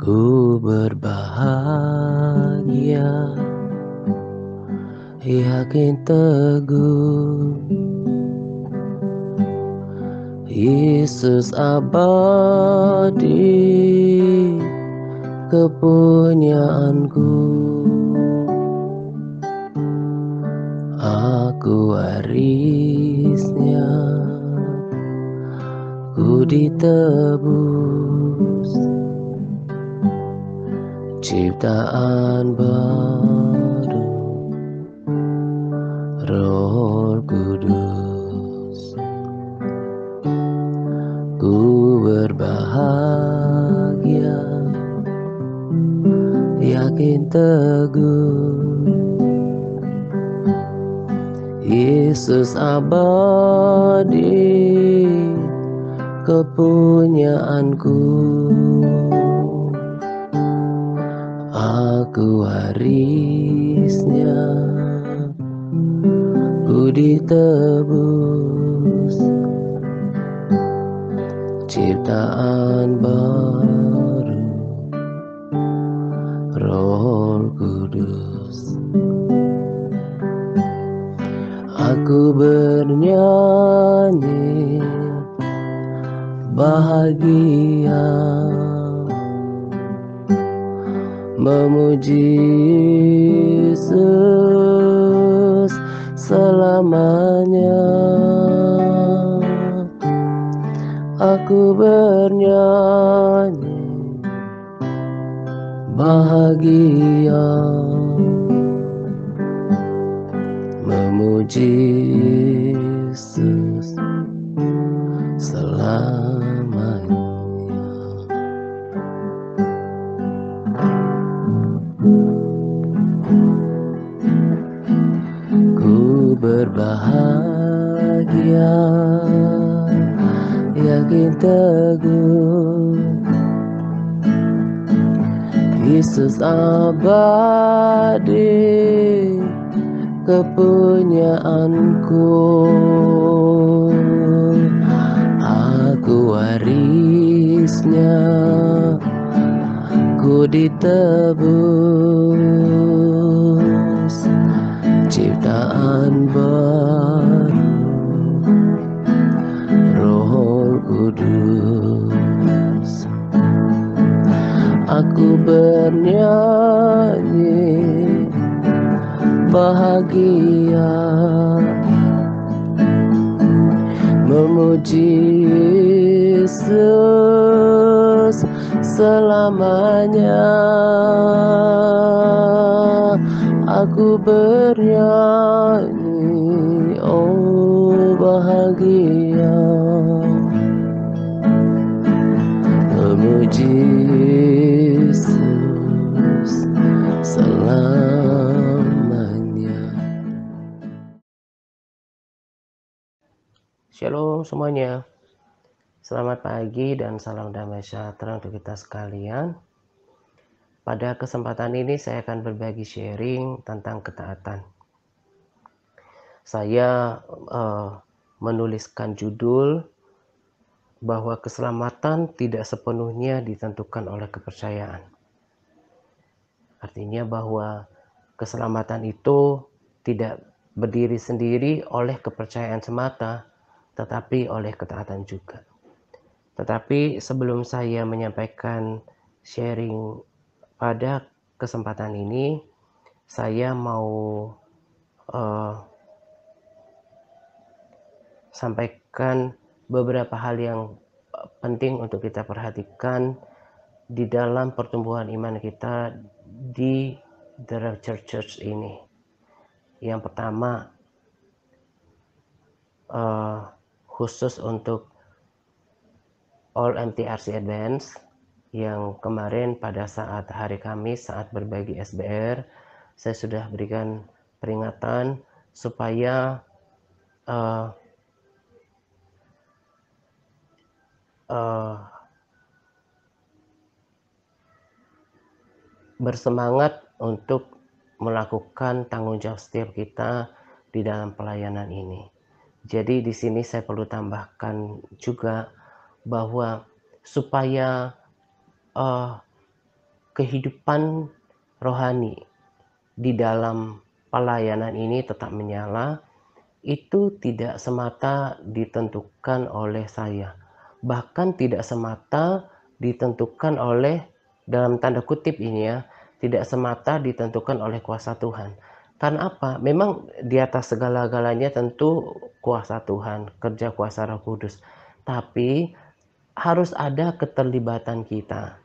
Ku berbahagia, yakin teguh, Yesus abadi, kepunyaanku. Aku warisnya, ku ditebus, ciptaan baru, Roh Kudus. Ku berbahagia, yakin teguh, Yesus abadi, kepunyaanku. Aku warisnya, ku ditebus, ciptaan baru, Roh Kudus. Aku bernyanyi bahagia, memuji Yesus selamanya. Aku bernyanyi bahagia, memuji Yesus selamanya. Ku berbahagia, yakin teguh, Yesus abadi, kepunyaanku. Aku warisnya, ku ditebus, ciptaan baru, Roh Kudus. Aku bernyanyi bahagia, memuji Yesus selamanya. Aku bernyanyi, oh bahagia, memuji Yesus selamanya. Shalom semuanya, selamat pagi dan salam damai sejahtera untuk kita sekalian. Pada kesempatan ini saya akan berbagi sharing tentang ketaatan. Saya menuliskan judul bahwa keselamatan tidak sepenuhnya ditentukan oleh kepercayaan. Artinya bahwa keselamatan itu tidak berdiri sendiri oleh kepercayaan semata, tetapi oleh ketaatan juga. Tetapi sebelum saya menyampaikan sharing pada kesempatan ini, saya mau sampaikan beberapa hal yang penting untuk kita perhatikan di dalam pertumbuhan iman kita di The Rapture Church ini. Yang pertama, khusus untuk All MTRC Advance, yang kemarin pada saat hari Kamis saat berbagi SBR, saya sudah berikan peringatan supaya bersemangat untuk melakukan tanggung jawab setiap kita di dalam pelayanan ini. Jadi di sini saya perlu tambahkan juga bahwa supaya kehidupan rohani di dalam pelayanan ini tetap menyala, itu tidak semata ditentukan oleh saya, bahkan tidak semata ditentukan oleh, dalam tanda kutip ini ya, tidak semata ditentukan oleh kuasa Tuhan. Karena apa? Memang di atas segala-galanya tentu kuasa Tuhan, kerja kuasa Roh Kudus. Tapi harus ada keterlibatan kita.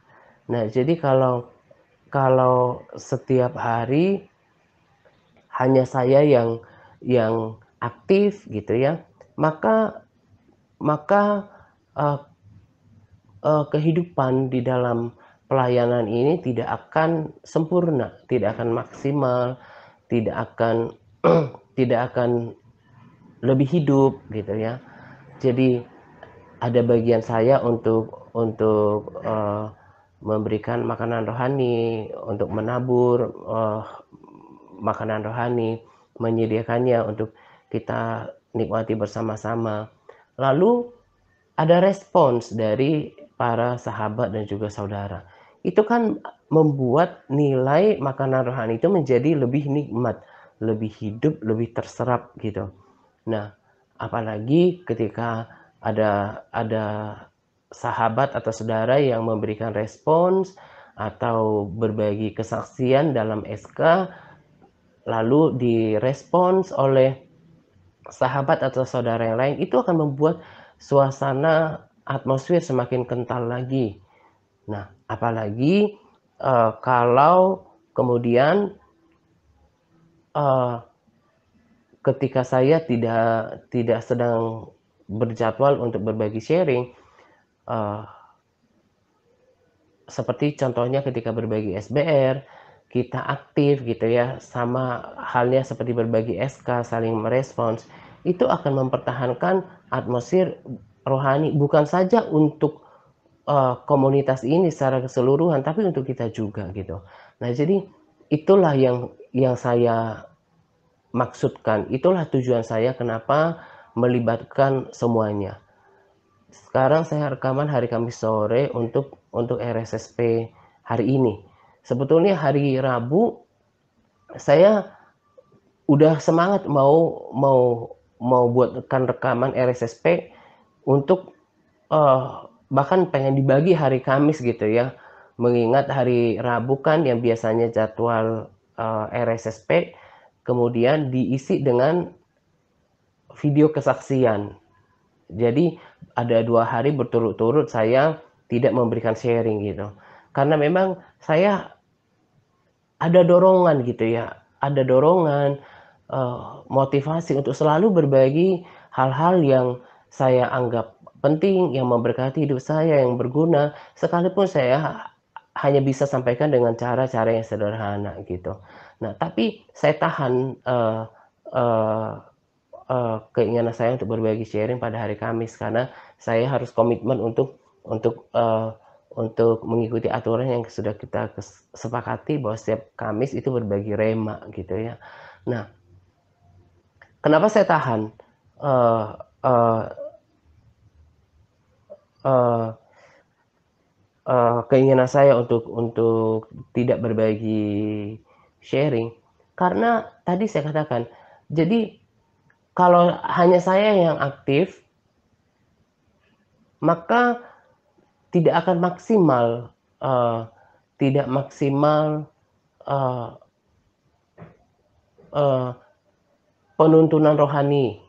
Nah, jadi kalau kalau setiap hari hanya saya yang aktif gitu ya, maka maka, eee kehidupan di dalam pelayanan ini tidak akan sempurna, tidak akan maksimal, tidak akan tidak akan lebih hidup gitu ya. Jadi ada bagian saya untuk memberikan makanan rohani, untuk menabur, makanan rohani, menyediakannya untuk kita nikmati bersama-sama. Lalu ada respons dari para sahabat dan juga saudara. Itu kan membuat nilai makanan rohani itu menjadi lebih nikmat, lebih hidup, lebih terserap gitu. Nah, apalagi ketika ada sahabat atau saudara yang memberikan respons atau berbagi kesaksian dalam SK, lalu direspons oleh sahabat atau saudara yang lain, itu akan membuat suasana atmosfer semakin kental lagi. Nah, apalagi, kalau kemudian, eee, ketika saya tidak sedang berjadwal untuk berbagi sharing, eee, seperti contohnya ketika berbagi SBR, kita aktif gitu ya, sama halnya seperti berbagi SK, saling merespons, itu akan mempertahankan atmosfer rohani, bukan saja untuk, komunitas ini secara keseluruhan, tapi untuk kita juga gitu. Nah, jadi itulah yang saya maksudkan, itulah tujuan saya kenapa melibatkan semuanya. Sekarang saya rekaman hari Kamis sore untuk RSSP hari ini. Sebetulnya hari Rabu saya udah semangat mau mau mau buatkan rekaman RSSP untuk, eee, bahkan pengen dibagi hari Kamis gitu ya. Mengingat hari Rabu kan yang biasanya jadwal, RSSP, kemudian diisi dengan video kesaksian. Jadi ada 2 hari berturut-turut saya tidak memberikan sharing gitu. Karena memang saya ada dorongan gitu ya, ada dorongan, motivasi untuk selalu berbagi hal-hal yang saya anggap penting, yang memberkati hidup saya, yang berguna, sekalipun saya hanya bisa sampaikan dengan cara-cara yang sederhana gitu. Nah, tapi saya tahan, eee keinginan saya untuk berbagi sharing pada hari Kamis, karena saya harus komitmen untuk mengikuti aturan yang sudah kita sepakati bahwa setiap Kamis itu berbagi rema gitu ya. Nah, kenapa saya tahan, eee eee eee keinginan saya untuk tidak berbagi sharing, karena tadi saya katakan, jadi kalau hanya saya yang aktif, maka tidak akan maksimal, eee, tidak maksimal, eee eee, penuntunan rohani,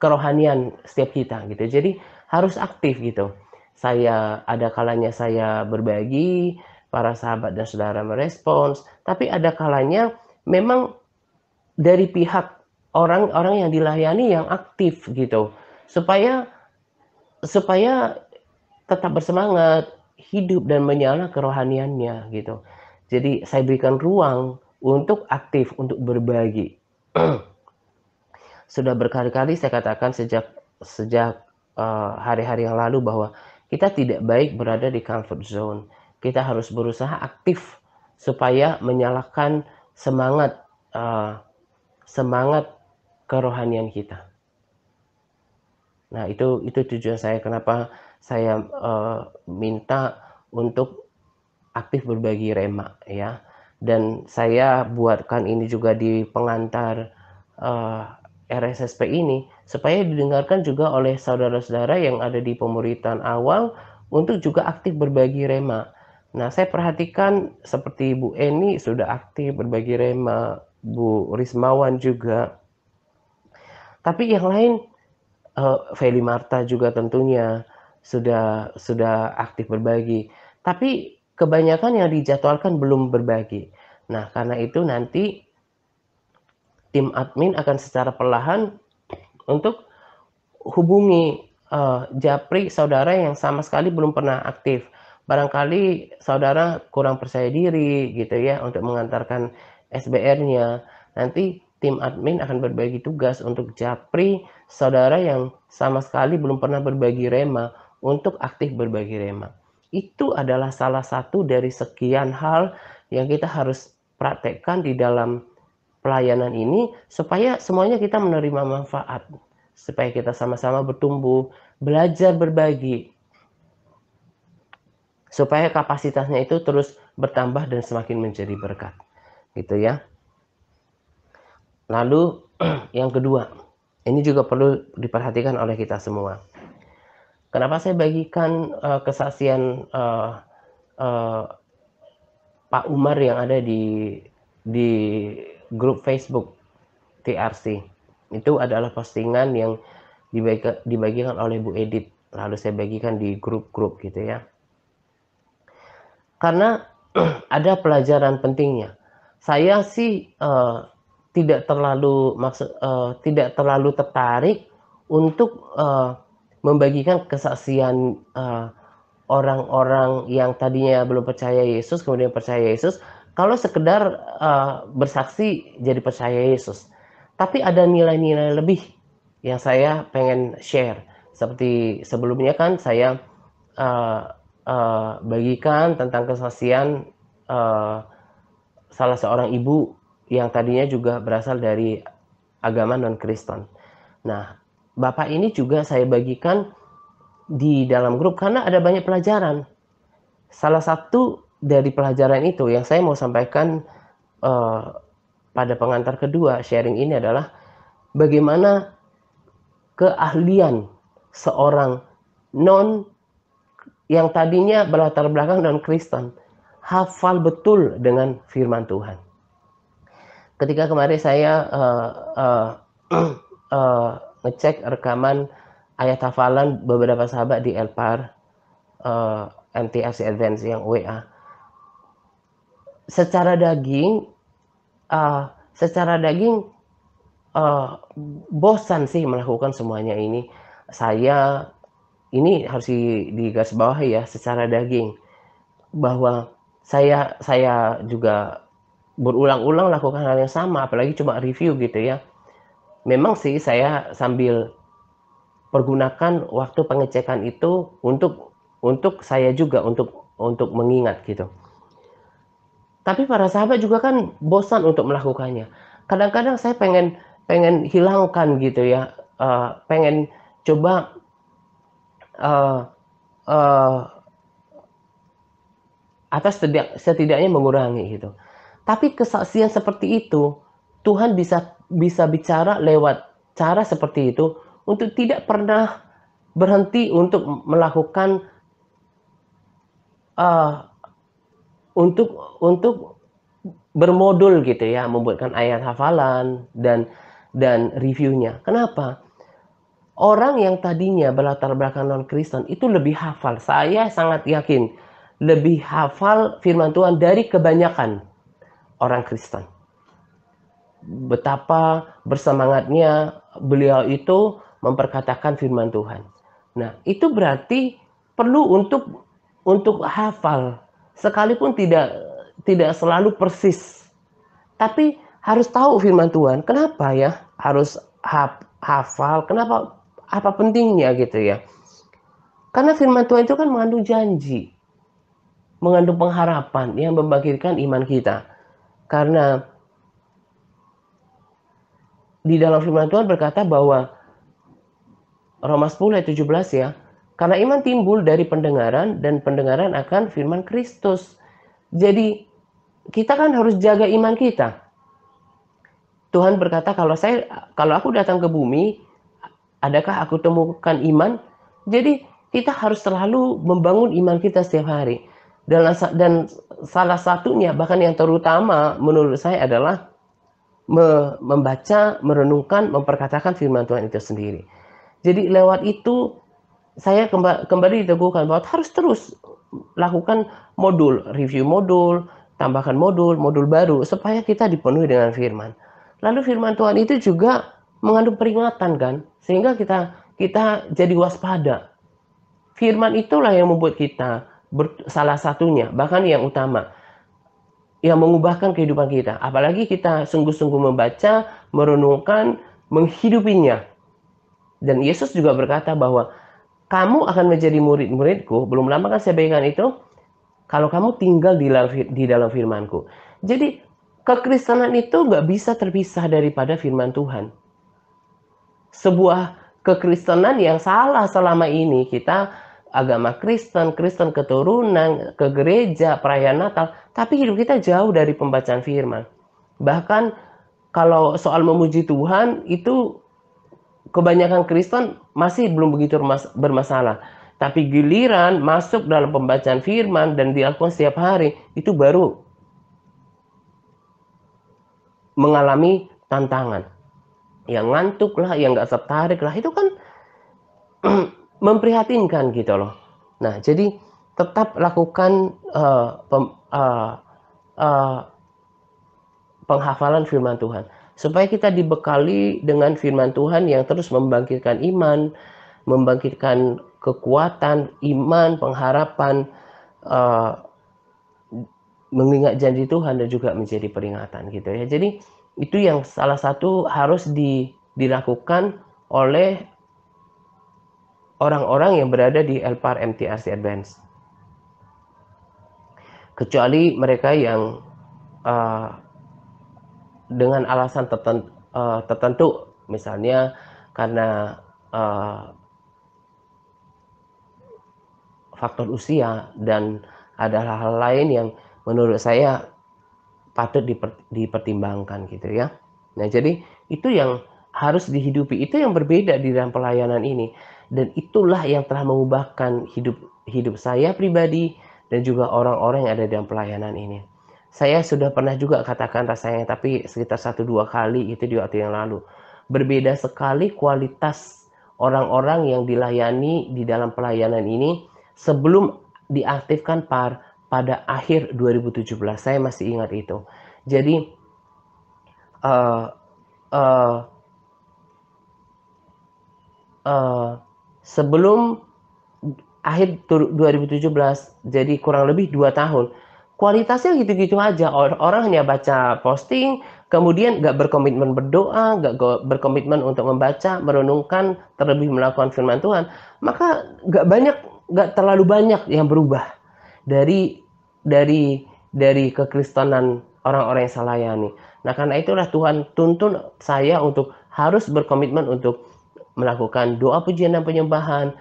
kerohanian setiap kita gitu. Jadi harus aktif gitu. Saya ada kalanya saya berbagi, para sahabat dan saudara merespons, tapi ada kalanya memang dari pihak orang-orang yang dilayani yang aktif gitu. Supaya supaya tetap bersemangat, hidup dan menyala kerohaniannya gitu. Jadi saya berikan ruang untuk aktif, untuk berbagi. Sudah berkali-kali saya katakan sejak sejak, hari-hari yang lalu bahwa kita tidak baik berada di comfort zone. Kita harus berusaha aktif supaya menyalakan semangat, semangat kerohanian kita. Nah, itu tujuan saya kenapa saya, minta untuk aktif berbagi rema ya. Dan saya buatkan ini juga di pengantar RSSP ini supaya didengarkan juga oleh saudara-saudara yang ada di pemuritan awal untuk juga aktif berbagi rema. Nah, saya perhatikan seperti Bu Eni sudah aktif berbagi rema, Bu Rismawan juga. Tapi yang lain, Feli Marta juga tentunya sudah aktif berbagi. Tapi kebanyakan yang dijadwalkan belum berbagi. Nah, karena itu nanti tim admin akan secara perlahan untuk hubungi japri saudara yang sama sekali belum pernah aktif. Barangkali saudara kurang percaya diri gitu ya untuk mengantarkan SBR-nya. Nanti tim admin akan berbagi tugas untuk japri saudara yang sama sekali belum pernah berbagi rema untuk aktif berbagi rema. Itu adalah salah satu dari sekian hal yang kita harus praktekkan di dalam pelayanan ini supaya semuanya kita menerima manfaat, supaya kita sama-sama bertumbuh, belajar berbagi, supaya kapasitasnya itu terus bertambah dan semakin menjadi berkat, gitu ya. Lalu yang kedua, ini juga perlu diperhatikan oleh kita semua. Kenapa saya bagikan kesaksian Pak Umar yang ada di grup Facebook TRC? Itu adalah postingan yang dibagikan oleh Bu Edit, lalu saya bagikan di grup-grup gitu ya. Karena ada pelajaran pentingnya. Saya sih tidak terlalu tertarik untuk membagikan kesaksian orang-orang yang tadinya belum percaya Yesus kemudian percaya Yesus, kalau sekedar bersaksi jadi percaya Yesus. Tapi ada nilai-nilai lebih yang saya pengen share. Seperti sebelumnya kan saya bagikan tentang kesaksian salah seorang ibu yang tadinya juga berasal dari agama non-Kristen. Nah, Bapak ini juga saya bagikan di dalam grup karena ada banyak pelajaran. Salah satu dari pelajaran itu yang saya mau sampaikan pada pengantar kedua sharing ini adalah bagaimana keahlian seorang yang tadinya berlatar belakang non-Kristen hafal betul dengan firman Tuhan. Ketika kemarin saya ngecek rekaman ayat hafalan beberapa sahabat di Elpar MTRC Advance yang WA, secara daging bosan sih melakukan semuanya ini. Saya ini harus digarisbawahi ya, secara daging, bahwa saya juga berulang-ulang lakukan hal yang sama, apalagi cuma review gitu ya. Memang sih saya sambil pergunakan waktu pengecekan itu untuk saya juga untuk mengingat gitu. Tapi para sahabat juga kan bosan untuk melakukannya. Kadang-kadang saya pengen hilangkan gitu ya, pengen coba atau setidaknya mengurangi gitu. Tapi kesaksian seperti itu, Tuhan bisa bicara lewat cara seperti itu untuk tidak pernah berhenti untuk melakukan untuk bermodul gitu ya, membuatkan ayat hafalan dan reviewnya. Kenapa? Orang yang tadinya berlatar belakang non-Kristen itu lebih hafal. Saya sangat yakin lebih hafal firman Tuhan dari kebanyakan orang Kristen. Betapa bersemangatnya beliau itu memperkatakan firman Tuhan. Nah, itu berarti perlu untuk hafal, sekalipun tidak selalu persis. Tapi harus tahu firman Tuhan. Kenapa ya harus hafal? Kenapa? Apa pentingnya gitu ya? Karena firman Tuhan itu kan mengandung janji, mengandung pengharapan yang membangkitkan iman kita. Karena di dalam firman Tuhan berkata bahwa Roma 10 ayat 17 ya, karena iman timbul dari pendengaran dan pendengaran akan firman Kristus. Jadi kita kan harus jaga iman kita. Tuhan berkata, kalau aku datang ke bumi, adakah aku temukan iman? Jadi kita harus selalu membangun iman kita setiap hari. Dan salah satunya, bahkan yang terutama menurut saya adalah membaca, merenungkan, memperkatakan firman Tuhan itu sendiri. Jadi lewat itu saya kembali diteguhkan bahwa harus terus lakukan review modul, tambahkan modul baru supaya kita dipenuhi dengan firman. Lalu firman Tuhan itu juga mengandung peringatan kan, sehingga kita jadi waspada. Firman itulah yang membuat kita salah satunya, bahkan yang utama, yang mengubahkan kehidupan kita. Apalagi kita sungguh-sungguh membaca, merenungkan, menghidupinya. Dan Yesus juga berkata bahwa kamu akan menjadi murid-muridku, belum lama kan saya bagikan itu, kalau kamu tinggal di dalam firmanku. Jadi kekristenan itu nggak bisa terpisah daripada firman Tuhan. Sebuah kekristenan yang salah selama ini, kita agama Kristen keturunan, ke gereja, perayaan Natal, tapi hidup kita jauh dari pembacaan firman. Bahkan kalau soal memuji Tuhan, itu kebanyakan Kristen masih belum begitu bermasalah. Tapi giliran masuk dalam pembacaan firman dan dilakukan setiap hari, itu baru mengalami tantangan. Yang ngantuk lah, yang nggak tertarik lah, itu kan memprihatinkan gitu loh. Nah, jadi tetap lakukan penghafalan firman Tuhan, supaya kita dibekali dengan firman Tuhan yang terus membangkitkan iman, membangkitkan kekuatan, iman, pengharapan, mengingat janji Tuhan dan juga menjadi peringatan gitu ya. Jadi itu yang salah satu harus dilakukan oleh orang-orang yang berada di Elpar MTRC Advance. Kecuali mereka yang dengan alasan tertentu, misalnya karena faktor usia dan ada hal-hal lain yang menurut saya patut dipertimbangkan gitu ya. Nah, jadi itu yang harus dihidupi, itu yang berbeda di dalam pelayanan ini, dan itulah yang telah mengubahkan hidup saya pribadi dan juga orang-orang yang ada dalam pelayanan ini. Saya sudah pernah juga katakan rasanya, tapi sekitar 1-2 kali itu di waktu yang lalu. Berbeda sekali kualitas orang-orang yang dilayani di dalam pelayanan ini sebelum diaktifkan pada akhir 2017. Saya masih ingat itu. Jadi sebelum akhir 2017, jadi kurang lebih 2 tahun, kualitasnya gitu-gitu aja. Orang hanya baca posting, kemudian nggak berkomitmen berdoa, nggak berkomitmen untuk membaca, merenungkan, terlebih melakukan firman Tuhan. Maka nggak terlalu banyak yang berubah dari kekristenan orang-orang yang saya layani. Nah, karena itulah Tuhan tuntun saya untuk harus berkomitmen untuk melakukan doa pujian dan penyembahan,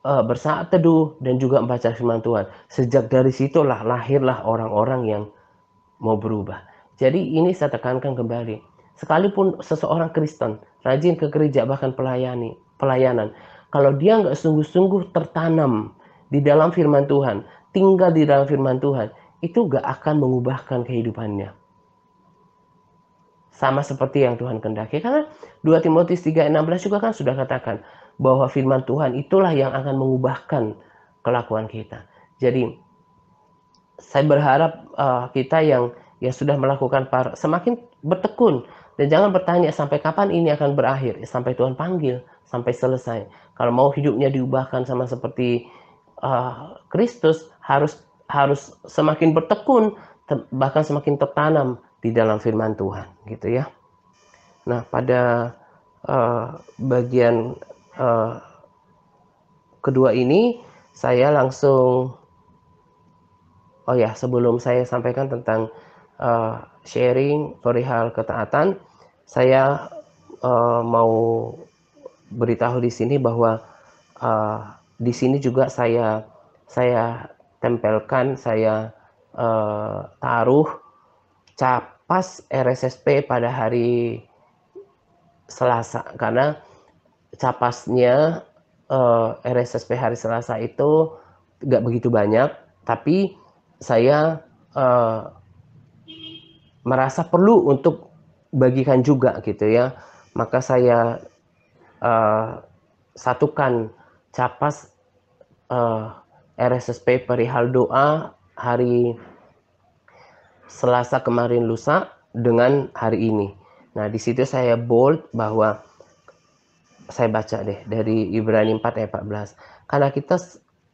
bersaat teduh, dan juga membaca firman Tuhan. Sejak dari situlah lahirlah orang-orang yang mau berubah. Jadi ini saya tekankan kembali. Sekalipun seseorang Kristen, rajin ke gereja, bahkan pelayanan, kalau dia nggak sungguh-sungguh tertanam di dalam firman Tuhan, tinggal di dalam firman Tuhan, itu nggak akan mengubahkan kehidupannya. Sama seperti yang Tuhan kehendaki. Karena 2 Timotius 3:16 juga kan sudah katakan bahwa firman Tuhan itulah yang akan mengubahkan kelakuan kita. Jadi saya berharap kita yang sudah melakukan semakin bertekun, dan jangan bertanya sampai kapan ini akan berakhir, sampai Tuhan panggil, sampai selesai. Kalau mau hidupnya diubahkan sama seperti Kristus, harus semakin bertekun, bahkan semakin tertanam di dalam firman Tuhan, gitu ya. Nah, pada bagian kedua ini saya langsung, sebelum saya sampaikan tentang sharing perihal ketaatan, saya mau beritahu di sini bahwa di sini juga saya tempelkan, saya taruh capas RSSP pada hari Selasa, karena capasnya RSSP hari Selasa itu nggak begitu banyak, tapi saya merasa perlu untuk bagikan juga gitu ya. Maka saya satukan capas RSSP perihal doa hari Selasa kemarin lusa dengan hari ini. Nah, di situ saya bold bahwa saya baca deh dari Ibrani 4 ayat 14. Karena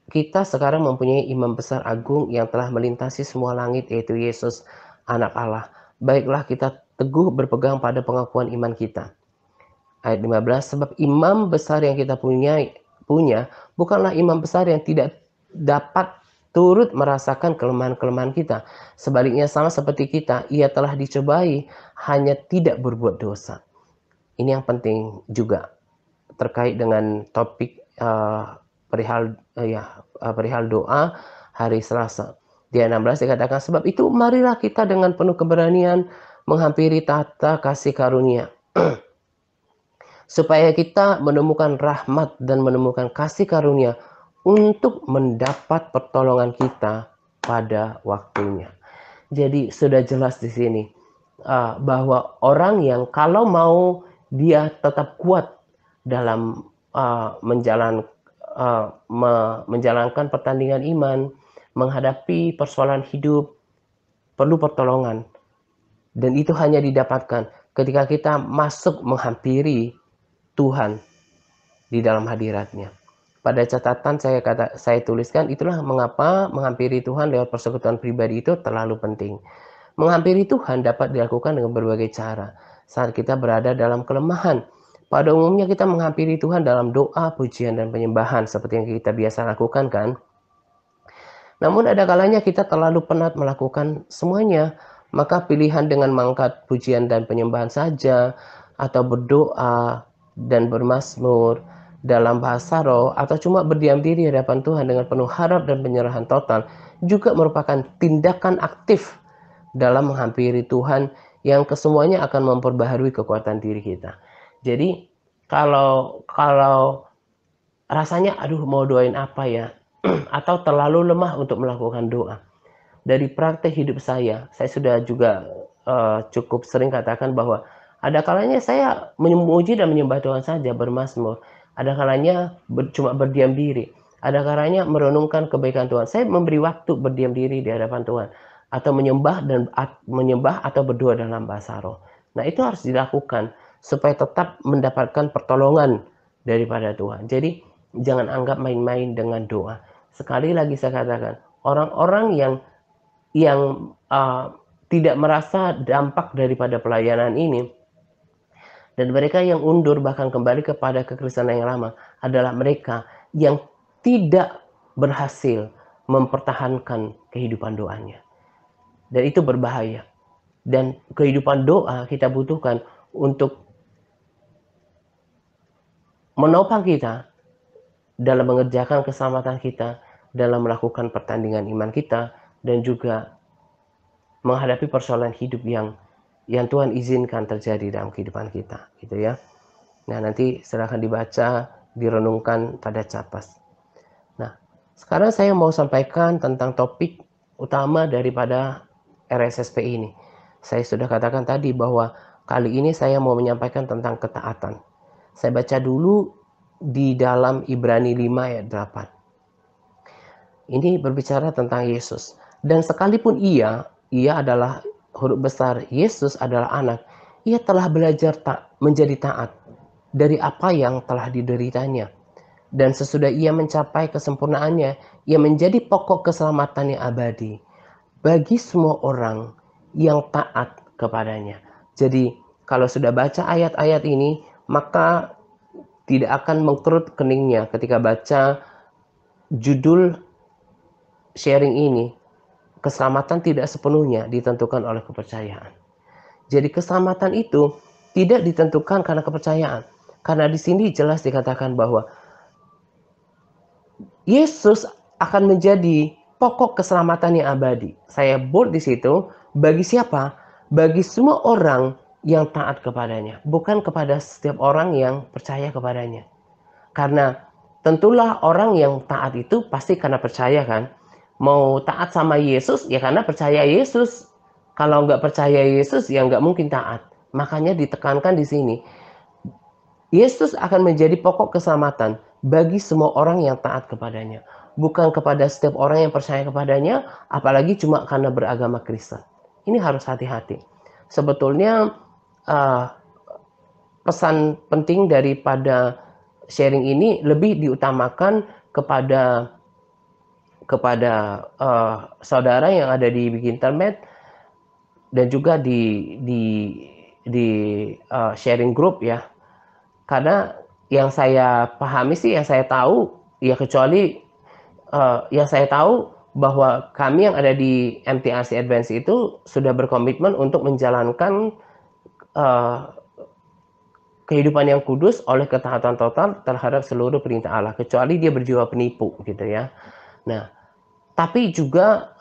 kita sekarang mempunyai imam besar agung yang telah melintasi semua langit, yaitu Yesus, anak Allah. Baiklah kita teguh berpegang pada pengakuan iman kita. Ayat 15, sebab imam besar yang kita punya bukanlah imam besar yang tidak dapat turut merasakan kelemahan-kelemahan kita. Sebaliknya sama seperti kita, ia telah dicobai, hanya tidak berbuat dosa. Ini yang penting juga terkait dengan topik perihal doa hari Selasa. Di ayat 16 dikatakan, sebab itu marilah kita dengan penuh keberanian menghampiri tahta kasih karunia, supaya kita menemukan rahmat dan menemukan kasih karunia untuk mendapat pertolongan kita pada waktunya. Jadi sudah jelas di sini bahwa orang yang kalau mau dia tetap kuat dalam menjalankan pertandingan iman, menghadapi persoalan hidup, perlu pertolongan. Dan itu hanya didapatkan ketika kita masuk menghampiri Tuhan di dalam hadiratnya. Pada catatan saya tuliskan, itulah mengapa menghampiri Tuhan lewat persekutuan pribadi itu terlalu penting. Menghampiri Tuhan dapat dilakukan dengan berbagai cara. Saat kita berada dalam kelemahan, pada umumnya kita menghampiri Tuhan dalam doa, pujian, dan penyembahan seperti yang kita biasa lakukan kan. Namun ada kalanya kita terlalu penat melakukan semuanya, maka pilihan dengan mengangkat pujian dan penyembahan saja, atau berdoa dan bermazmur dalam bahasa roh, atau cuma berdiam diri di hadapan Tuhan dengan penuh harap dan penyerahan total, juga merupakan tindakan aktif dalam menghampiri Tuhan yang kesemuanya akan memperbaharui kekuatan diri kita. Jadi kalau rasanya aduh mau doain apa ya, atau terlalu lemah untuk melakukan doa, dari praktek hidup saya sudah juga cukup sering katakan bahwa ada kalanya saya memuji dan menyembah Tuhan saja, bermazmur. Ada kalanya cuma berdiam diri. Ada kalanya merenungkan kebaikan Tuhan. Saya memberi waktu berdiam diri di hadapan Tuhan, atau menyembah atau berdoa dalam bahasa roh. Nah, itu harus dilakukan supaya tetap mendapatkan pertolongan daripada Tuhan. Jadi jangan anggap main-main dengan doa. Sekali lagi saya katakan, orang-orang yang tidak merasa dampak daripada pelayanan ini, dan mereka yang undur bahkan kembali kepada kekristenan yang lama, adalah mereka yang tidak berhasil mempertahankan kehidupan doanya. Dan itu berbahaya. Dan kehidupan doa kita butuhkan untuk menopang kita dalam mengerjakan keselamatan kita, dalam melakukan pertandingan iman kita, dan juga menghadapi persoalan hidup yang Tuhan izinkan terjadi dalam kehidupan kita, gitu ya. Nah, nanti silakan dibaca, direnungkan pada capas. Nah, sekarang saya mau sampaikan tentang topik utama daripada RSSP ini. Saya sudah katakan tadi bahwa kali ini saya mau menyampaikan tentang ketaatan. Saya baca dulu di dalam Ibrani 5 ayat 8. Ini berbicara tentang Yesus. Dan sekalipun ia adalah huruf besar, Yesus adalah anak, ia telah belajar menjadi taat dari apa yang telah dideritanya. Dan sesudah ia mencapai kesempurnaannya, ia menjadi pokok keselamatan yang abadi bagi semua orang yang taat kepadanya. Jadi kalau sudah baca ayat-ayat ini, maka tidak akan mengkerut keningnya ketika baca judul sharing ini. Keselamatan tidak sepenuhnya ditentukan oleh kepercayaan. Jadi keselamatan itu tidak ditentukan karena kepercayaan. Karena di sini jelas dikatakan bahwa Yesus akan menjadi pokok keselamatan yang abadi. Saya bold di situ, bagi siapa? Bagi semua orang yang taat kepadanya, bukan kepada setiap orang yang percaya kepadanya. Karena tentulah orang yang taat itu pasti karena percaya kan. Mau taat sama Yesus ya karena percaya Yesus. Kalau nggak percaya Yesus ya nggak mungkin taat. Makanya ditekankan di sini. Yesus akan menjadi pokok keselamatan bagi semua orang yang taat kepadanya. Bukan kepada setiap orang yang percaya kepadanya, apalagi cuma karena beragama Kristen. Ini harus hati-hati. Sebetulnya pesan penting daripada sharing ini lebih diutamakan kepada saudara yang ada di internet dan juga di sharing group ya. Karena yang saya pahami sih, yang saya tahu, ya kecuali yang saya tahu bahwa kami yang ada di MTRC Advance itu sudah berkomitmen untuk menjalankan kehidupan yang kudus oleh ketaatan total terhadap seluruh perintah Allah, kecuali dia berjiwa penipu gitu ya. Nah, tapi juga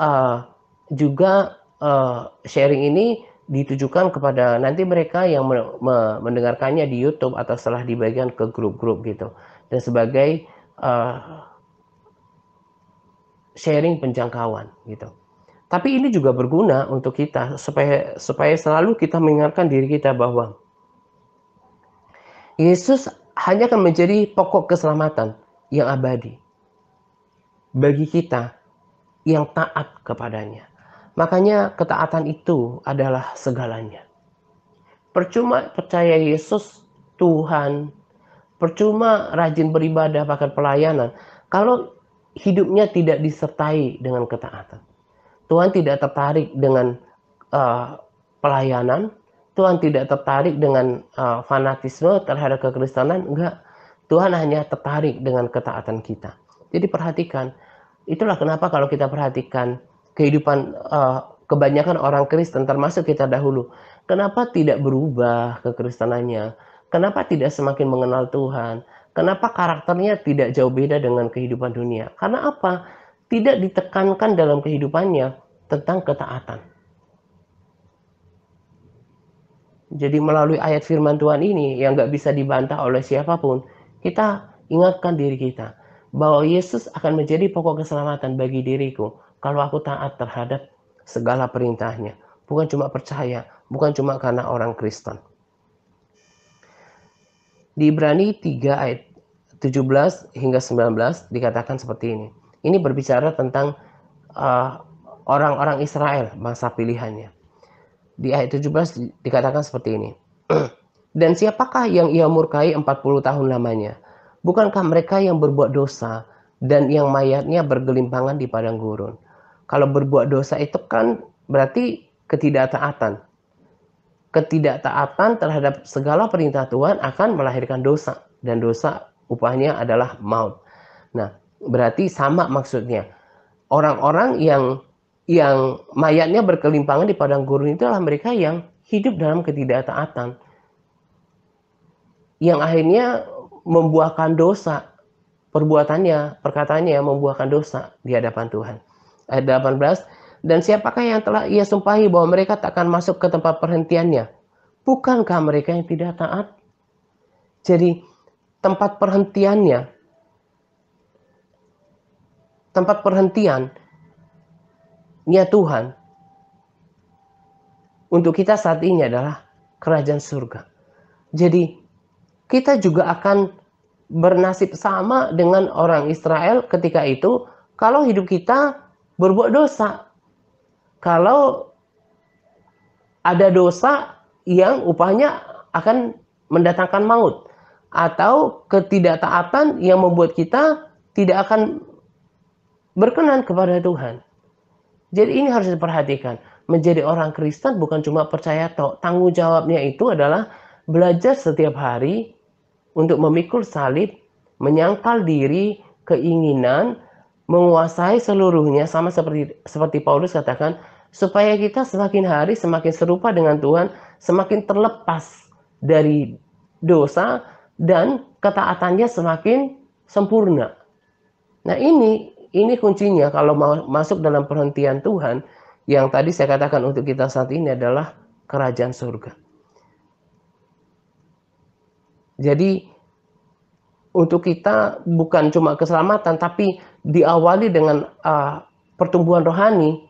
sharing ini ditujukan kepada nanti mereka yang mendengarkannya di YouTube atau setelah dibagikan ke grup-grup gitu, dan sebagai sharing penjangkauan gitu. Tapi ini juga berguna untuk kita supaya selalu kita mengingatkan diri kita bahwa Yesus hanya akan menjadi pokok keselamatan yang abadi bagi kita yang taat kepadanya. Makanya ketaatan itu adalah segalanya. Percuma percaya Yesus Tuhan, percuma rajin beribadah bahkan pelayanan, kalau hidupnya tidak disertai dengan ketaatan. Tuhan tidak tertarik dengan pelayanan, Tuhan tidak tertarik dengan fanatisme terhadap kekristenan, enggak. Tuhan hanya tertarik dengan ketaatan kita. Jadi perhatikan, itulah kenapa kalau kita perhatikan kehidupan kebanyakan orang Kristen, termasuk kita dahulu, kenapa tidak berubah kekristenannya? Kenapa tidak semakin mengenal Tuhan? Kenapa karakternya tidak jauh beda dengan kehidupan dunia? Karena apa? Tidak ditekankan dalam kehidupannya tentang ketaatan. Jadi melalui ayat firman Tuhan ini yang gak bisa dibantah oleh siapapun, kita ingatkan diri kita bahwa Yesus akan menjadi pokok keselamatan bagi diriku kalau aku taat terhadap segala perintahnya. Bukan cuma percaya, bukan cuma karena orang Kristen. Di Ibrani 3 ayat 17 hingga 19 dikatakan seperti ini. Ini berbicara tentang orang-orang Israel, bangsa pilihannya. Di ayat 17 dikatakan seperti ini. Dan siapakah yang ia murkai 40 tahun lamanya? Bukankah mereka yang berbuat dosa dan yang mayatnya bergelimpangan di padang gurun? Kalau berbuat dosa itu kan berarti ketidaktaatan. Ketidaktaatan terhadap segala perintah Tuhan akan melahirkan dosa. Dan dosa upahnya adalah maut. Nah, berarti sama maksudnya. Orang-orang yang mayatnya berkelimpangan di padang gurun itulah mereka yang hidup dalam ketidaktaatan, yang akhirnya membuahkan dosa, perbuatannya, perkataannya membuahkan dosa di hadapan Tuhan. Ayat 18, dan siapakah yang telah ia sumpahi bahwa mereka takkan masuk ke tempat perhentiannya? Bukankah mereka yang tidak taat? Jadi tempat perhentian Tuhan untuk kita saat ini adalah kerajaan surga. Jadi kita juga akan bernasib sama dengan orang Israel ketika itu kalau hidup kita berbuat dosa. Kalau ada dosa yang upahnya akan mendatangkan maut, atau ketidaktaatan yang membuat kita tidak akan berkenan kepada Tuhan. Jadi ini harus diperhatikan. Menjadi orang Kristen bukan cuma percaya toh. Tanggung jawabnya itu adalah belajar setiap hari untuk memikul salib, menyangkal diri, keinginan, menguasai seluruhnya, sama seperti Paulus katakan, supaya kita semakin hari semakin serupa dengan Tuhan, semakin terlepas dari dosa dan ketaatannya semakin sempurna. Nah, ini ini kuncinya kalau mau masuk dalam perhentian Tuhan, yang tadi saya katakan untuk kita saat ini adalah kerajaan surga. Jadi untuk kita bukan cuma keselamatan, tapi diawali dengan pertumbuhan rohani,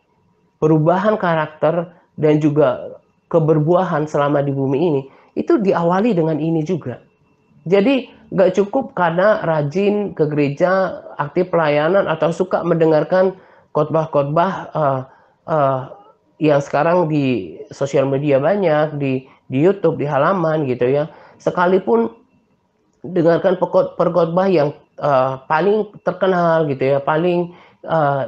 perubahan karakter, dan juga keberbuahan selama di bumi ini, itu diawali dengan ini juga. Jadi gak cukup karena rajin ke gereja, aktif pelayanan, atau suka mendengarkan khotbah-khotbah yang sekarang di sosial media banyak, di YouTube, di halaman gitu ya. Sekalipun dengarkan perkhotbah yang paling terkenal gitu ya, paling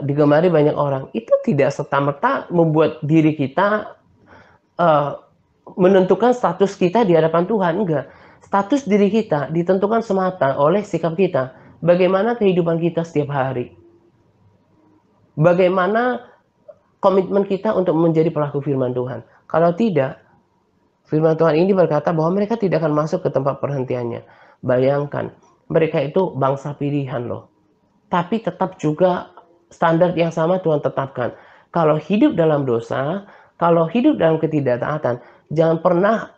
digemari banyak orang, itu tidak serta-merta membuat diri kita menentukan status kita di hadapan Tuhan. Enggak. Status diri kita ditentukan semata oleh sikap kita. Bagaimana kehidupan kita setiap hari. Bagaimana komitmen kita untuk menjadi pelaku firman Tuhan. Kalau tidak, firman Tuhan ini berkata bahwa mereka tidak akan masuk ke tempat perhentiannya. Bayangkan, mereka itu bangsa pilihan loh. Tapi tetap juga standar yang sama Tuhan tetapkan. Kalau hidup dalam dosa, kalau hidup dalam ketidaktaatan, jangan pernah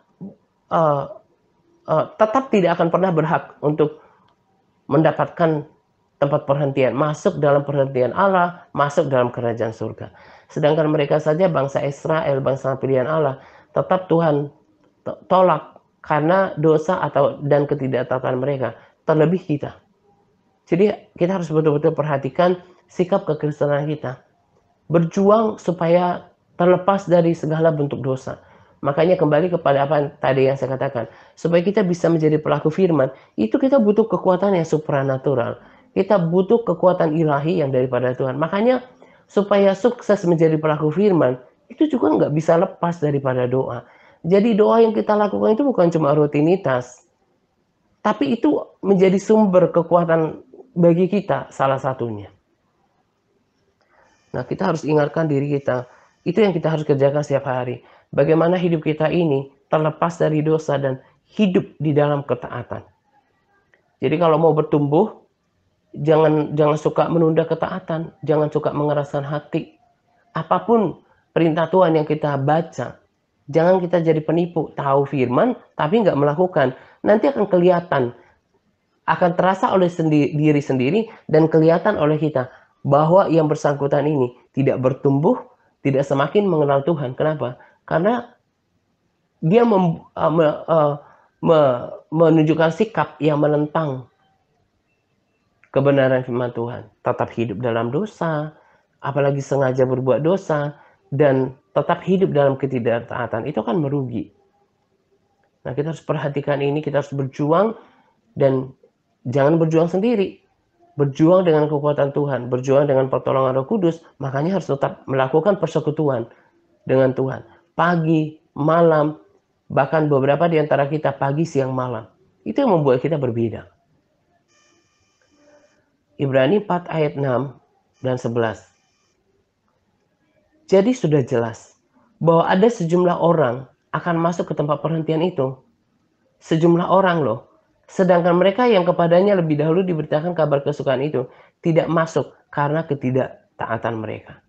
tetap tidak akan pernah berhak untuk mendapatkan tempat perhentian, masuk dalam perhentian Allah, masuk dalam kerajaan surga. Sedangkan mereka saja bangsa Israel, bangsa pilihan Allah, tetap Tuhan tolak karena dosa dan ketidaktaatan mereka, terlebih kita. Jadi kita harus betul-betul perhatikan sikap kekristenan kita. Berjuang supaya terlepas dari segala bentuk dosa. Makanya kembali kepada apa tadi yang saya katakan. Supaya kita bisa menjadi pelaku firman, itu kita butuh kekuatan yang supranatural. Kita butuh kekuatan ilahi yang daripada Tuhan. Makanya supaya sukses menjadi pelaku firman, itu juga nggak bisa lepas daripada doa. Jadi doa yang kita lakukan itu bukan cuma rutinitas. Tapi itu menjadi sumber kekuatan bagi kita salah satunya. Nah, kita harus ingatkan diri kita. Itu yang kita harus kerjakan setiap hari. Bagaimana hidup kita ini terlepas dari dosa dan hidup di dalam ketaatan. Jadi kalau mau bertumbuh, jangan suka menunda ketaatan. Jangan suka mengeraskan hati. Apapun perintah Tuhan yang kita baca, jangan kita jadi penipu. Tahu firman, tapi nggak melakukan. Nanti akan kelihatan. Akan terasa oleh diri sendiri dan kelihatan oleh kita bahwa yang bersangkutan ini tidak bertumbuh, tidak semakin mengenal Tuhan. Kenapa? Karena dia menunjukkan sikap yang menentang kebenaran firman Tuhan. Tetap hidup dalam dosa, apalagi sengaja berbuat dosa, dan tetap hidup dalam ketidaktaatan. Itu kan merugi. Nah, kita harus perhatikan ini, kita harus berjuang, dan jangan berjuang sendiri. Berjuang dengan kekuatan Tuhan, berjuang dengan pertolongan Roh Kudus, makanya harus tetap melakukan persekutuan dengan Tuhan. Pagi, malam, bahkan beberapa di antara kita pagi, siang, malam. Itu yang membuat kita berbeda. Ibrani 4 ayat 6 dan 11. Jadi sudah jelas bahwa ada sejumlah orang akan masuk ke tempat perhentian itu. Sejumlah orang loh. Sedangkan mereka yang kepadanya lebih dahulu diberitakan kabar kesukaan itu tidak masuk karena ketidaktaatan mereka.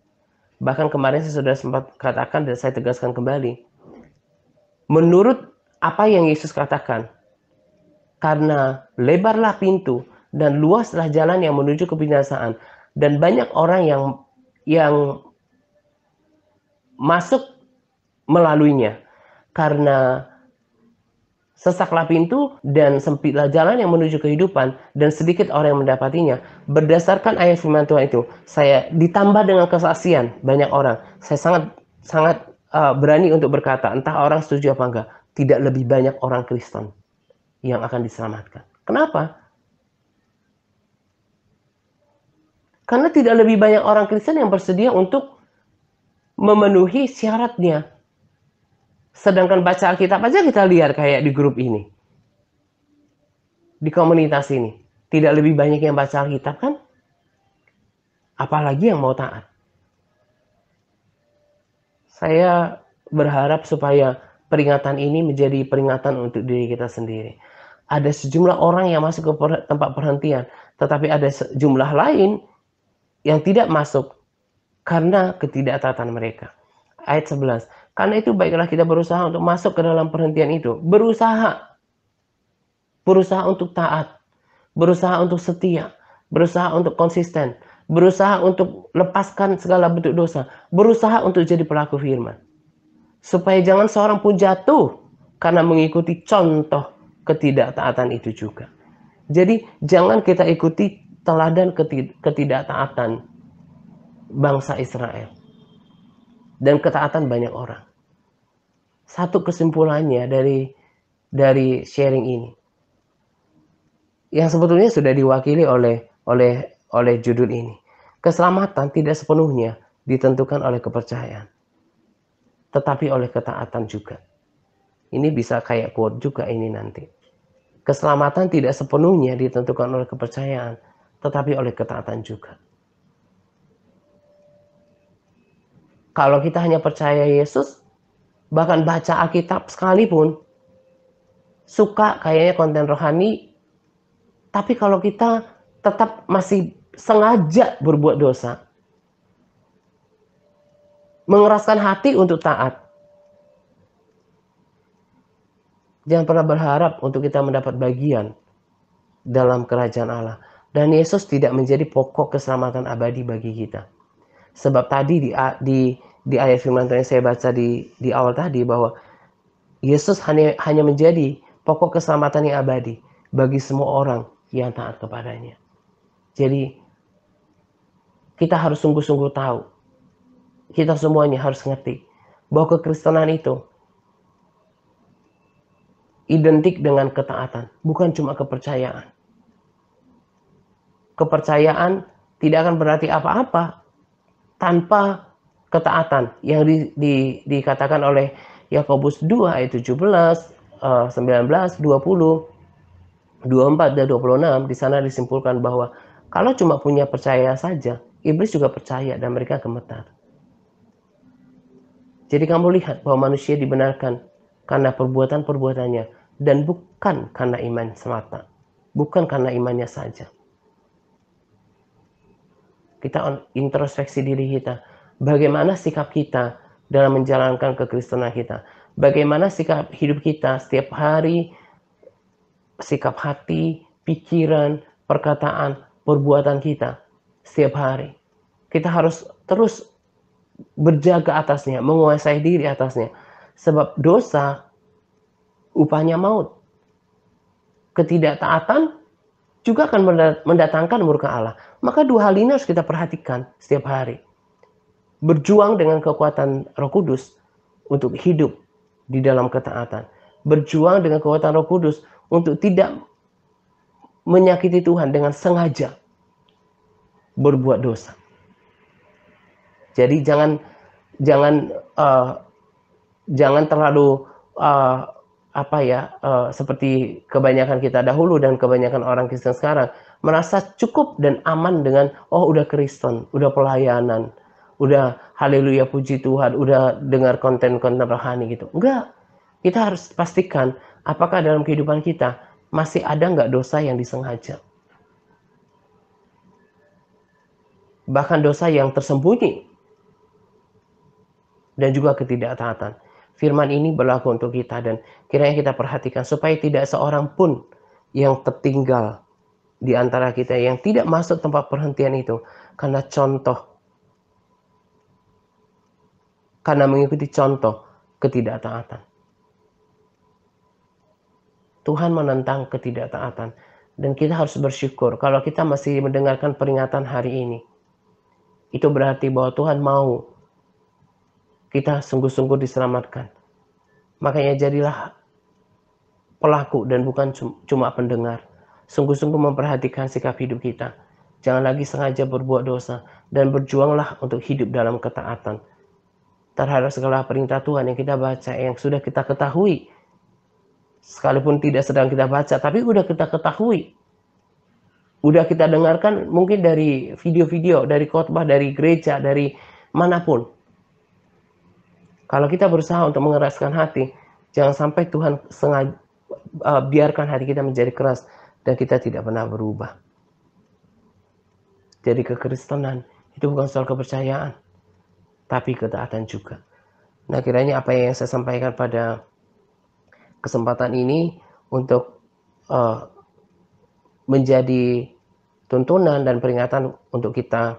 Bahkan kemarin saya sudah sempat katakan dan saya tegaskan kembali. Menurut apa yang Yesus katakan, karena lebarlah pintu dan luaslah jalan yang menuju kebinasaan, dan banyak orang yang masuk melaluinya. Karena sesaklah pintu dan sempitlah jalan yang menuju kehidupan, dan sedikit orang yang mendapatinya. Berdasarkan ayat firman Tuhan itu, saya ditambah dengan kesaksian banyak orang. Saya sangat berani untuk berkata, entah orang setuju apa enggak, tidak lebih banyak orang Kristen yang akan diselamatkan. Kenapa? Karena tidak lebih banyak orang Kristen yang bersedia untuk memenuhi syaratnya. Sedangkan baca Alkitab aja kita lihat kayak di grup ini. Di komunitas ini. Tidak lebih banyak yang baca Alkitab kan? Apalagi yang mau taat. Saya berharap supaya peringatan ini menjadi peringatan untuk diri kita sendiri. Ada sejumlah orang yang masuk ke tempat perhentian. Tetapi ada sejumlah lain yang tidak masuk karena ketidaktaatan mereka. Ayat 11, karena itu baiklah kita berusaha untuk masuk ke dalam perhentian itu. Berusaha untuk taat, berusaha untuk setia, berusaha untuk konsisten, berusaha untuk lepaskan segala bentuk dosa, berusaha untuk jadi pelaku firman. Supaya jangan seorang pun jatuh karena mengikuti contoh ketidaktaatan itu juga. Jadi jangan kita ikuti teladan ketidaktaatan bangsa Israel dan ketaatan banyak orang. Satu kesimpulannya dari sharing ini, yang sebetulnya sudah diwakili oleh judul ini. Keselamatan tidak sepenuhnya ditentukan oleh kepercayaan, tetapi oleh ketaatan juga. Ini bisa kayak quote juga ini nanti. Keselamatan tidak sepenuhnya ditentukan oleh kepercayaan, tetapi oleh ketaatan juga. Kalau kita hanya percaya Yesus, bahkan baca Alkitab sekalipun, suka kayaknya konten rohani, tapi kalau kita tetap masih sengaja berbuat dosa, mengeraskan hati untuk taat, jangan pernah berharap untuk kita mendapat bagian dalam kerajaan Allah. Dan Yesus tidak menjadi pokok keselamatan abadi bagi kita. Sebab tadi di ayat firman Tuhan yang saya baca di awal tadi, bahwa Yesus hanya menjadi pokok keselamatan yang abadi bagi semua orang yang taat kepadanya. Jadi kita harus sungguh-sungguh tahu, kita semuanya harus ngerti bahwa kekristenan itu identik dengan ketaatan, bukan cuma kepercayaan. Kepercayaan tidak akan berarti apa-apa tanpa ketaatan yang dikatakan oleh Yakobus 2 ayat 17, 19, 20, 24 dan 26. Di sana disimpulkan bahwa kalau cuma punya percaya saja, iblis juga percaya dan mereka gemetar. Jadi kamu lihat bahwa manusia dibenarkan karena perbuatan-perbuatannya dan bukan karena iman semata, bukan karena imannya saja. Kita introspeksi diri kita. Bagaimana sikap kita dalam menjalankan kekristenan kita? Bagaimana sikap hidup kita setiap hari, sikap hati, pikiran, perkataan, perbuatan kita setiap hari. Kita harus terus berjaga atasnya, menguasai diri atasnya. Sebab dosa upahnya maut. Ketidaktaatan juga akan mendatangkan murka Allah. Maka dua hal ini harus kita perhatikan setiap hari. Berjuang dengan kekuatan Roh Kudus untuk hidup di dalam ketaatan. Berjuang dengan kekuatan Roh Kudus untuk tidak menyakiti Tuhan dengan sengaja berbuat dosa. Jadi jangan terlalu seperti kebanyakan kita dahulu dan kebanyakan orang Kristen sekarang merasa cukup dan aman dengan udah Kristen, udah pelayanan, udah haleluya puji Tuhan, udah dengar konten-konten rohani gitu. Enggak. Kita harus pastikan apakah dalam kehidupan kita masih ada nggak dosa yang disengaja. Bahkan dosa yang tersembunyi. Dan juga ketidaktaatan. Firman ini berlaku untuk kita dan kiranya kita perhatikan supaya tidak seorang pun yang tertinggal di antara kita yang tidak masuk tempat perhentian itu karena mengikuti contoh ketidaktaatan. Tuhan menentang ketidaktaatan dan kita harus bersyukur kalau kita masih mendengarkan peringatan hari ini. Itu berarti bahwa Tuhan mau kita sungguh-sungguh diselamatkan. Makanya jadilah pelaku dan bukan cuma pendengar. Sungguh-sungguh memperhatikan sikap hidup kita. Jangan lagi sengaja berbuat dosa. Dan berjuanglah untuk hidup dalam ketaatan terhadap segala perintah Tuhan yang kita baca, yang sudah kita ketahui. Sekalipun tidak sedang kita baca, tapi udah kita ketahui. Udah kita dengarkan mungkin dari video-video, dari khotbah, dari gereja, dari manapun. Kalau kita berusaha untuk mengeraskan hati, jangan sampai Tuhan sengaja biarkan hati kita menjadi keras dan kita tidak pernah berubah. Jadi kekristenan Itu bukan soal kepercayaan, tapi ketaatan juga. Nah, kiranya apa yang saya sampaikan pada kesempatan ini untuk menjadi tuntunan dan peringatan untuk kita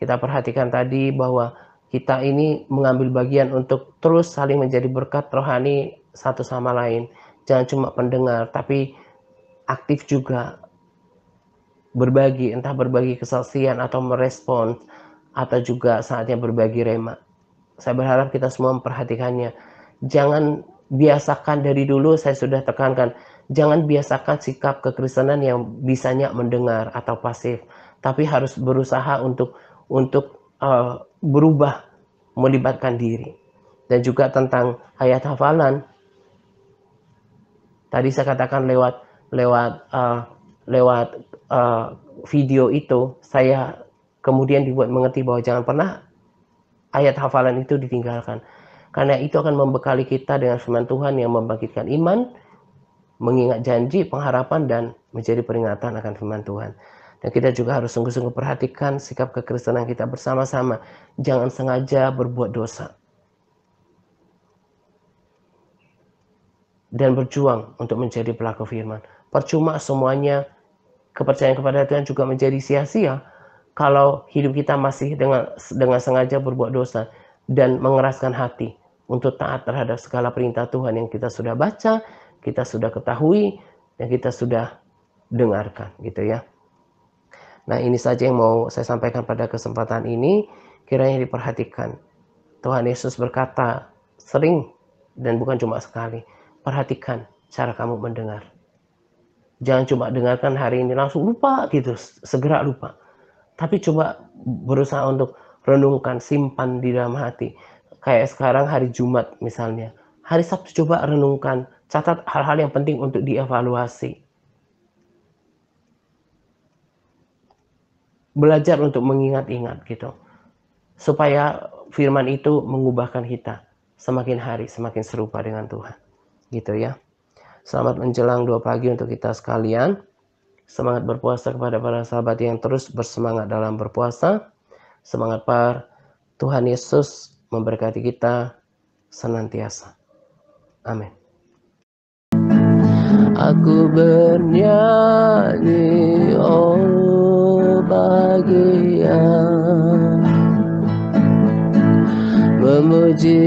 perhatikan tadi, bahwa kita ini mengambil bagian untuk terus saling menjadi berkat rohani satu sama lain. Jangan cuma pendengar, tapi aktif juga berbagi, entah berbagi kesaksian atau merespons, atau juga saatnya berbagi rema. Saya berharap kita semua memperhatikannya. Jangan biasakan, dari dulu saya sudah tekankan, jangan biasakan sikap kekristenan yang bisanya mendengar atau pasif, tapi harus berusaha untuk berubah, melibatkan diri. Dan juga tentang ayat hafalan, tadi saya katakan lewat video itu, saya kemudian dibuat mengerti bahwa jangan pernah ayat hafalan itu ditinggalkan, karena itu akan membekali kita dengan firman Tuhan yang membangkitkan iman, mengingat janji, pengharapan, dan menjadi peringatan akan firman Tuhan. Dan kita juga harus sungguh-sungguh perhatikan sikap kekristenan kita bersama-sama. Jangan sengaja berbuat dosa, dan berjuang untuk menjadi pelaku firman. Percuma semuanya kepercayaan kepada Tuhan juga menjadi sia-sia kalau hidup kita masih dengan sengaja berbuat dosa dan mengeraskan hati untuk taat terhadap segala perintah Tuhan yang kita sudah baca, kita sudah ketahui, dan kita sudah dengarkan, gitu ya. Nah, ini saja yang mau saya sampaikan pada kesempatan ini. Kiranya diperhatikan. Tuhan Yesus berkata sering, dan bukan cuma sekali, perhatikan cara kamu mendengar. Jangan cuma dengarkan hari ini langsung lupa gitu, segera lupa. Tapi coba berusaha untuk renungkan, simpan di dalam hati. Kayak sekarang hari Jumat misalnya. Hari Sabtu coba renungkan, catat hal-hal yang penting untuk dievaluasi. Belajar untuk mengingat-ingat gitu. Supaya firman itu mengubahkan kita semakin hari semakin serupa dengan Tuhan. Gitu ya. Selamat menjelang 2 pagi untuk kita sekalian. Semangat berpuasa kepada para sahabat yang terus bersemangat dalam berpuasa. Semangat Par. Tuhan Yesus memberkati kita senantiasa. Amin. Aku bernyanyi, oh bahagia, memuji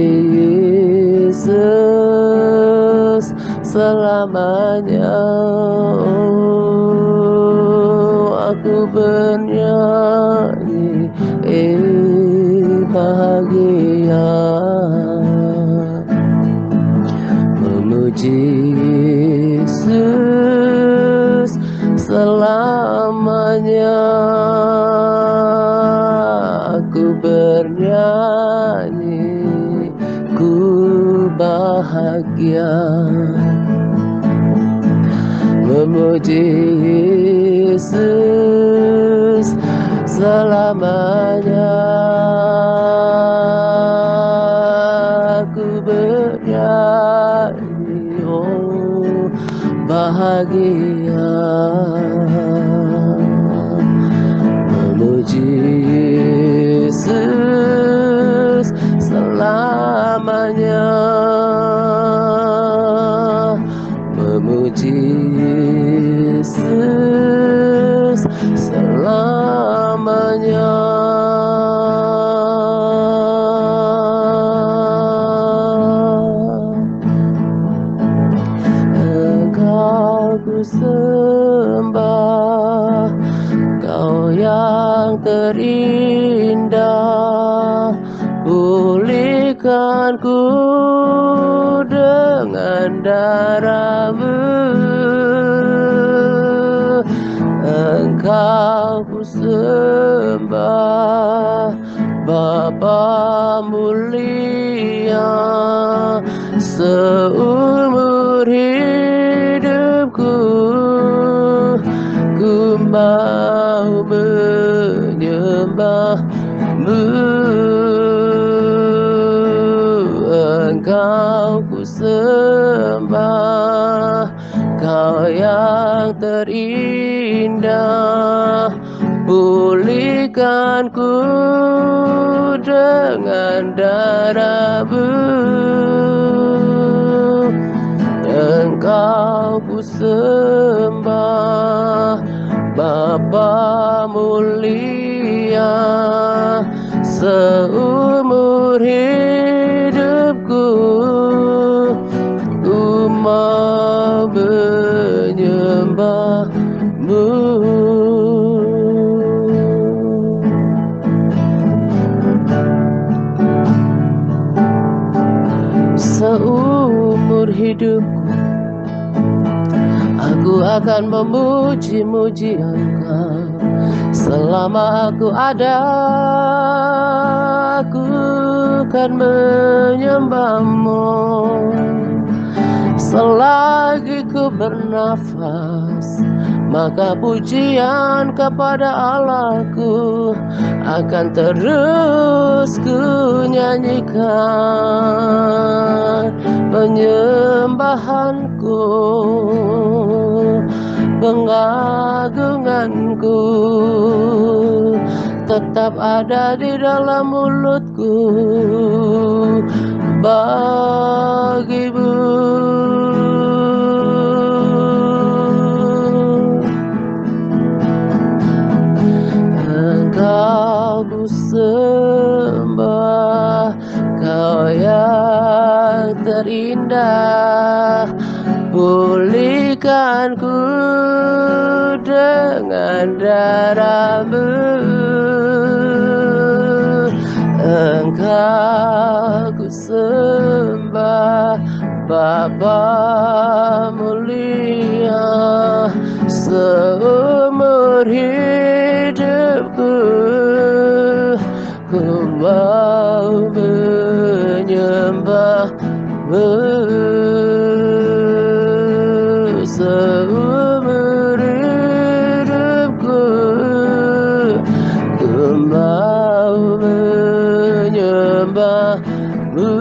Yesus selamanya. Oh, aku bernyanyi, bahagia, memuji Yesus selamanya. Aku bernyanyi, ku bahagia, memuji Yesus selamanya. Aku bernyanyi, oh bahagia, memuji Yesus selamanya, memuji Yesus selamanya. Engkau ku sembah, Kau yang terindah, pulihkan ku dengan darah-Mu. Engkau ku sembah, Bapa mulia, seumur hidupku ku mau menyembah-Mu. Engkau ku sembah, Kau yang terindah, pulihkan belikanku dengan darahmu. Engkau ku sembah, Bapa mulia, seumur hidupku ku mau menyembahmu. Seumur hidupku aku akan memuji-muji Engkau. Selama aku ada, aku akan menyembahmu. Selagi ku bernafas, maka pujian kepada Allahku akan terus ku nyanyikan. Penyembahanku, pengagunganku tetap ada di dalam mulutku bagimu. Engkau ku sembah, Kau yang terindah. Pulihkan ku dengan darahmu. Engkau ku sembah, Bapa mulia, seumur hidupku ku mau menyembahmu. Seumur hidupku ku mau menyembahmu.